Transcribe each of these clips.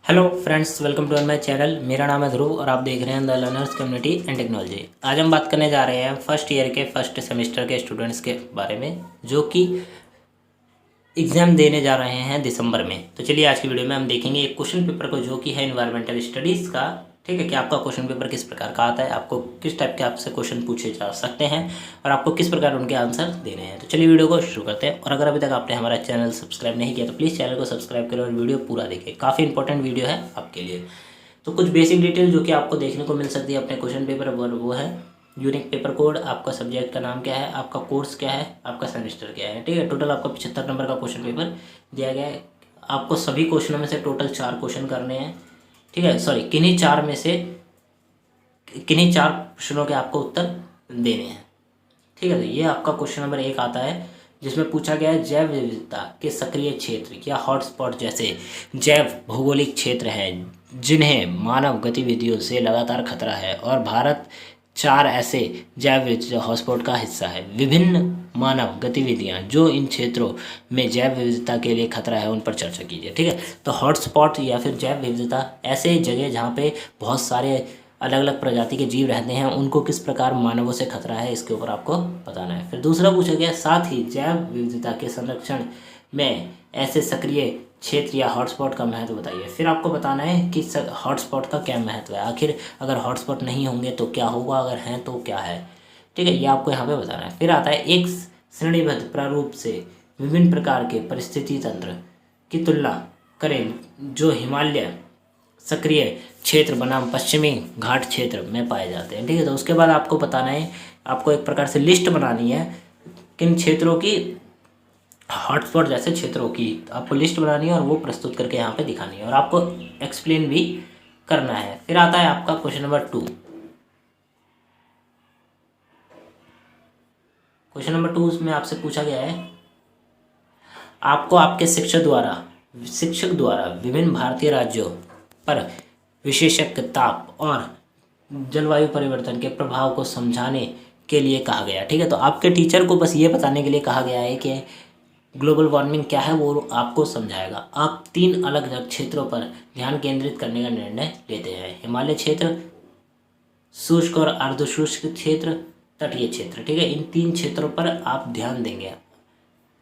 Hello friends, welcome to my channel. मेरा नाम है ध्रुव और आप देख रहे हैं the learners community and technology. आज हम बात करने जा रहे हैं फर्स्ट ईयर के फर्स्ट सेमेस्टर के स्टूडेंट्स के बारे में जो कि एग्ज़ाम देने जा रहे हैं दिसंबर में। तो चलिए आज की वीडियो में हम देखेंगे एक क्वेश्चन पेपर को जो कि है इन्वायरमेंटल स्टडीज़ का। ठीक है कि आपका क्वेश्चन पेपर किस प्रकार का आता है, आपको किस टाइप के आपसे क्वेश्चन पूछे जा सकते हैं और आपको किस प्रकार उनके आंसर देने हैं। तो चलिए वीडियो को शुरू करते हैं। और अगर अभी तक आपने हमारा चैनल सब्सक्राइब नहीं किया तो प्लीज़ चैनल को सब्सक्राइब करें और वीडियो पूरा देखें, काफ़ी इंपॉर्टेंट वीडियो है आपके लिए। तो कुछ बेसिक डिटेल जो कि आपको देखने को मिल सकती है अपने क्वेश्चन पेपर वो है यूनिक पेपर कोड, आपका सब्जेक्ट का नाम क्या है, आपका कोर्स क्या है, आपका सेमेस्टर क्या है। ठीक है, टोटल आपका 75 नंबर का क्वेश्चन पेपर दिया गया है। आपको सभी क्वेश्चनों में से टोटल 4 क्वेश्चन करने हैं। ठीक है, सॉरी, किन्हीं चार प्रश्नों के आपको उत्तर देने हैं। ठीक है, तो ये आपका क्वेश्चन नंबर 1 आता है जिसमें पूछा गया है जैव विविधता के सक्रिय क्षेत्र या हॉटस्पॉट जैसे जैव भौगोलिक क्षेत्र हैं जिन्हें मानव गतिविधियों से लगातार खतरा है और भारत 4 ऐसे जैव विविधता हॉटस्पॉट का हिस्सा है। विभिन्न मानव गतिविधियां जो इन क्षेत्रों में जैव विविधता के लिए खतरा है उन पर चर्चा कीजिए। ठीक है, तो हॉटस्पॉट या फिर जैव विविधता ऐसे जगह जहाँ पे बहुत सारे अलग अलग प्रजाति के जीव रहते हैं, उनको किस प्रकार मानवों से खतरा है इसके ऊपर आपको बताना है। फिर दूसरा पूछा गया साथ ही जैव विविधता के संरक्षण में ऐसे सक्रिय क्षेत्र या हॉटस्पॉट का महत्व बताइए। फिर आपको बताना है कि हॉटस्पॉट का क्या महत्व है, आखिर अगर हॉटस्पॉट नहीं होंगे तो क्या होगा, अगर हैं तो क्या है। ठीक है, ये आपको यहाँ पे बताना है। फिर आता है एक श्रेणीबद्ध प्रारूप से विभिन्न प्रकार के परिस्थिति तंत्र की तुलना करें जो हिमालय सक्रिय क्षेत्र बनाम पश्चिमी घाट क्षेत्र में पाए जाते हैं। ठीक है, तो उसके बाद आपको बताना है, आपको एक प्रकार से लिस्ट बनानी है किन क्षेत्रों की, हॉटस्पॉट जैसे क्षेत्रों की आपको लिस्ट बनानी है और वो प्रस्तुत करके यहाँ पे दिखानी है और आपको एक्सप्लेन भी करना है। फिर आता है आपका क्वेश्चन नंबर 2। क्वेश्चन नंबर 2 उसमें आपसे पूछा गया है आपको आपके शिक्षक द्वारा विभिन्न भारतीय राज्यों पर विशेषज्ञ ताप और जलवायु परिवर्तन के प्रभाव को समझाने के लिए कहा गया। ठीक है, तो आपके टीचर को बस ये बताने के लिए कहा गया है कि ग्लोबल वार्मिंग क्या है वो आपको समझाएगा। आप 3 अलग अलग क्षेत्रों पर ध्यान केंद्रित करने का निर्णय लेते हैं। हिमालय क्षेत्र, शुष्क और अर्धशुष्क क्षेत्र, तटीय क्षेत्र। ठीक है, इन 3 क्षेत्रों पर आप ध्यान देंगे।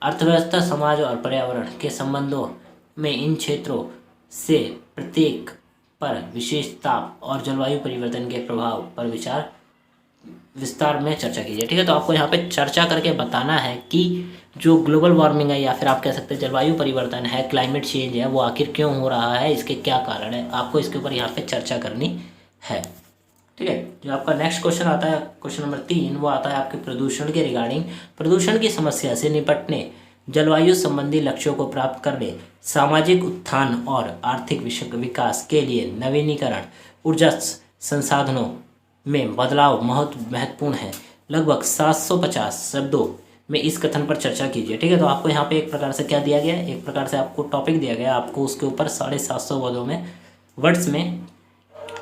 अर्थव्यवस्था, समाज और पर्यावरण के संबंधों में इन क्षेत्रों से प्रत्येक पर विशेष ताप और जलवायु परिवर्तन के प्रभाव पर विस्तार में चर्चा कीजिए। ठीक है, तो आपको यहाँ पे चर्चा करके बताना है कि जो ग्लोबल वार्मिंग है या फिर आप कह सकते हैं जलवायु परिवर्तन है, क्लाइमेट चेंज है, वो आखिर क्यों हो रहा है, इसके क्या कारण है, आपको इसके ऊपर यहाँ पे चर्चा करनी है। ठीक है, जो आपका नेक्स्ट क्वेश्चन आता है क्वेश्चन नंबर 3, वो आता है आपके प्रदूषण के रिगार्डिंग। प्रदूषण की समस्या से निपटने, जलवायु संबंधी लक्ष्यों को प्राप्त करने, सामाजिक उत्थान और आर्थिक विकास के लिए नवीनीकरण ऊर्जा संसाधनों में बदलाव महत्वपूर्ण है। लगभग 750 शब्दों में इस कथन पर चर्चा कीजिए। ठीक है, तो आपको यहाँ पे एक प्रकार से क्या दिया गया है, एक प्रकार से आपको टॉपिक दिया गया है, आपको उसके ऊपर 750 वर्ड्स में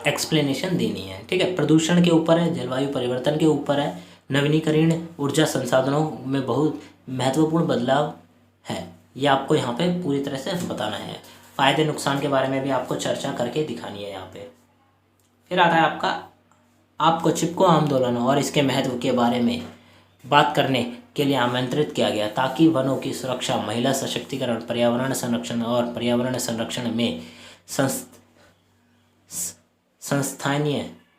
एक्सप्लेनेशन देनी है। ठीक है, प्रदूषण के ऊपर है, जलवायु परिवर्तन के ऊपर है, नवीनीकरण ऊर्जा संसाधनों में बहुत महत्वपूर्ण बदलाव है, ये आपको यहाँ पे पूरी तरह से बताना है। फ़ायदे नुकसान के बारे में भी आपको चर्चा करके दिखानी है यहाँ पे। फिर आता है आपको चिपको आंदोलन और इसके महत्व के बारे में बात करने के लिए आमंत्रित किया गया ताकि वनों की सुरक्षा, महिला सशक्तिकरण, पर्यावरण संरक्षण और पर्यावरण संरक्षण में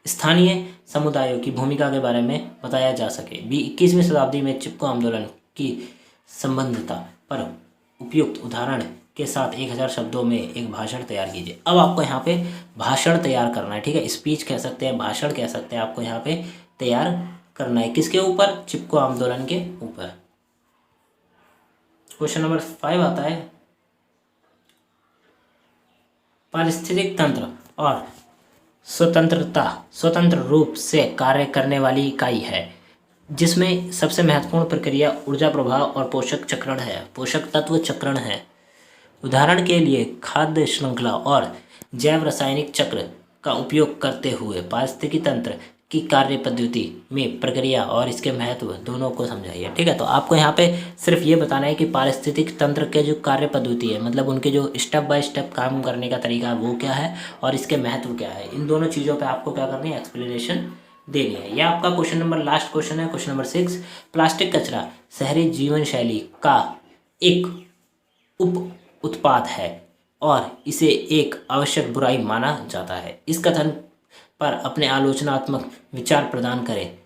स्थानीय समुदायों की भूमिका के बारे में बताया जा सके। 21वीं शताब्दी में चिपको आंदोलन की संबद्धता पर उपयुक्त उदाहरण के साथ 1000 शब्दों में एक भाषण तैयार कीजिए। अब आपको यहाँ पे भाषण तैयार करना है। ठीक है, स्पीच कह सकते हैं, भाषण कह सकते हैं, आपको यहाँ पे तैयार करना है। किसके ऊपर? चिपको आंदोलन के ऊपर। क्वेश्चन नंबर 5 आता है पारिस्थितिक तंत्र और स्वतंत्र रूप से कार्य करने वाली इकाई है जिसमें सबसे महत्वपूर्ण प्रक्रिया ऊर्जा प्रवाह और पोषक तत्व चक्रण है। उदाहरण के लिए खाद्य श्रृंखला और जैव रासायनिक चक्र का उपयोग करते हुए पारिस्थितिकी तंत्र की कार्य पद्धति में प्रक्रिया और इसके महत्व दोनों को समझाइए। ठीक है, तो आपको यहाँ पे सिर्फ ये बताना है कि पारिस्थितिक तंत्र के जो कार्य पद्धति है, मतलब उनके जो स्टेप बाय स्टेप काम करने का तरीका है वो क्या है और इसके महत्व क्या है, इन दोनों चीज़ों पे आपको क्या करनी है, एक्सप्लेनेशन देनी है। यह आपका क्वेश्चन नंबर लास्ट क्वेश्चन है, क्वेश्चन नंबर 6। प्लास्टिक कचरा शहरी जीवन शैली का एक उप उत्पाद है और इसे एक आवश्यक बुराई माना जाता है। इस कथन पर अपने आलोचनात्मक विचार प्रदान करें।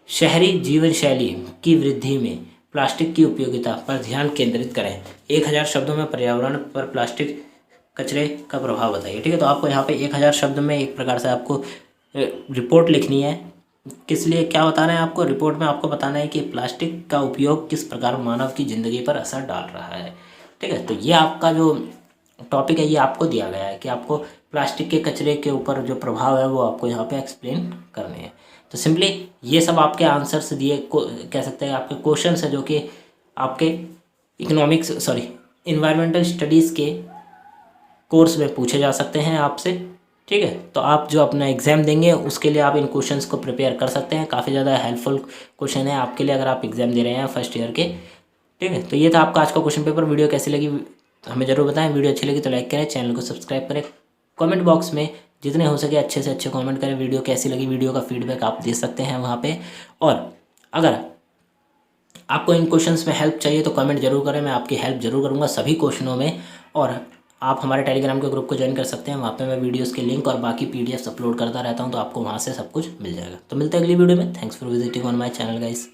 शहरी जीवन शैली की वृद्धि में प्लास्टिक की उपयोगिता पर ध्यान केंद्रित करें। 1000 शब्दों में पर्यावरण पर प्लास्टिक कचरे का प्रभाव बताइए। ठीक है, तो आपको यहाँ पे 1000 शब्द में एक प्रकार से आपको रिपोर्ट लिखनी है। किस लिए क्या बताना है आपको, रिपोर्ट में आपको बताना है कि प्लास्टिक का उपयोग किस प्रकार मानव की ज़िंदगी पर असर डाल रहा है। ठीक है, तो ये आपका जो टॉपिक है ये आपको दिया गया है कि आपको प्लास्टिक के कचरे के ऊपर जो प्रभाव है वो आपको यहाँ पे एक्सप्लेन करने हैं। तो सिंपली ये सब आपके आंसर्स दिए कह सकते हैं आपके क्वेश्चंस है जो कि आपके इन्वायरमेंटल स्टडीज़ के कोर्स में पूछे जा सकते हैं आपसे। ठीक है, तो आप जो अपना एग्ज़ाम देंगे उसके लिए आप इन क्वेश्चंस को प्रिपेयर कर सकते हैं। काफ़ी ज़्यादा हेल्पफुल क्वेश्चन है आपके लिए अगर आप एग्ज़ाम दे रहे हैं फर्स्ट ईयर के। ठीक है, तो ये था आपका आज का क्वेश्चन पेपर। वीडियो कैसी लगी हमें ज़रूर बताएं। वीडियो अच्छी लगी तो लाइक करें, चैनल को सब्सक्राइब करें, कमेंट बॉक्स में जितने हो सके अच्छे से अच्छे कमेंट करें। वीडियो कैसी लगी, वीडियो का फीडबैक आप दे सकते हैं वहाँ पे। और अगर आपको इन क्वेश्चंस में हेल्प चाहिए तो कमेंट जरूर करें, मैं आपकी हेल्प जरूर करूँगा सभी क्वेश्चनों में। और आप हमारे टेलीग्राम के ग्रुप को ज्वाइन कर सकते हैं, वहाँ पे मैं वीडियोस के लिंक और बाकी पीडीएफ्स अपलोड करता रहता हूँ, तो आपको वहाँ से सब कुछ मिल जाएगा। तो मिलते हैं अगली वीडियो में। Thanks for visiting on my channel guys.